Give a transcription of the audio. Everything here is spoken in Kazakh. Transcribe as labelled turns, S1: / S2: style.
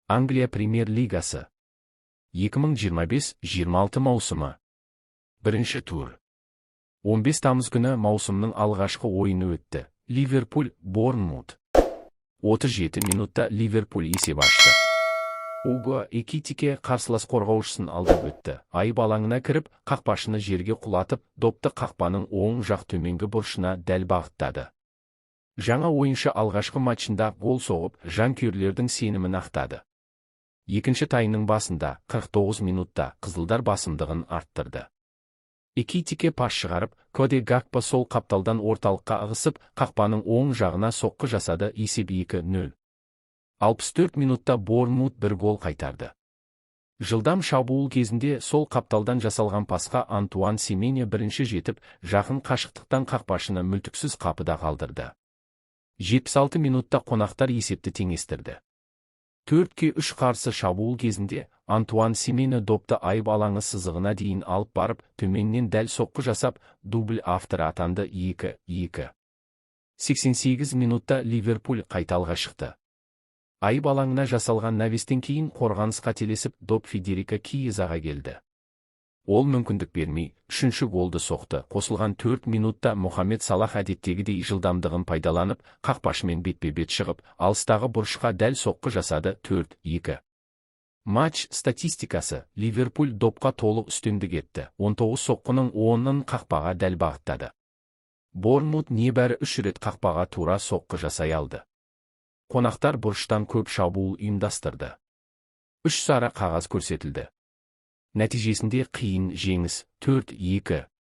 S1: Англия Премьер-лигасы 2025-26 маусымы. Бірінші тур. 15 тамыз күні маусымның алғашқы ойыны өтті. Ливерпуль-Борнмут. 37 минутта Ливерпуль есеп ашты. Уго Экитике қарсылас қорғаушысын алдап өтті. Айып алаңына кіріп, қақпашыны жерге құлатып, допты қақпаның оң жақ төменгі бұрышына дәл бағыттады. Жаңа ойыншы алғашқы матчында гол соғып, жанкүйерлердің сенімін ақтады. Екінші тайының басында 49 минутта қызылдар басымдығын арттырды. Экитике пас шығарып, Коди Гакпо сол қапталдан орталыққа ығысып, қақпаның оң жағына соққы жасады. Есеп 2-0. 64 минутта Борнмут бір гол қайтарды. Жылдам шабуыл кезінде сол қапталдан жасалған пасқа Антуан Семенья бірінші жетіп, жақын қашықтықтан қақпашыны мүлтіксіз қапыда қалдырды. 76 минутта қонақтар есепті теңестірді. 4-3 қарсы шабуыл кезінде Антуан Семенья допты айып алаңы сызығына дейін алып барып, төменнен дәл соққы жасап, дубль авторы атанды. 2-2. 88 минутта Ливерпуль қайталға шықты. Айып алаңына жасалған навестен кейін қорғаныс қателесіп, доп Федерико Киезаға келді. Ол мүмкіндік бермей, үшінші голды соқты. Қосылған 4 минутта Мохамед Салах әдеттегідей жылдамдығын пайдаланып, қақпашымен бетпе-бет шығып, алыстағы бұрышқа дәл соққы жасады. 4-2. Матч статистикасы. Ливерпуль допқа толық үстемдік етті. 19 соққының 10-ын қақпаға дәл бағыттады. Борнмут небәрі 3 рет қақпаға тура соққы жасай алды. Қонақтар бұрыштан көп шабуыл ұйымдастырды. 3 сары қағаз көрсетілді. Нәтижесінде қиын жеңіс. 4-2.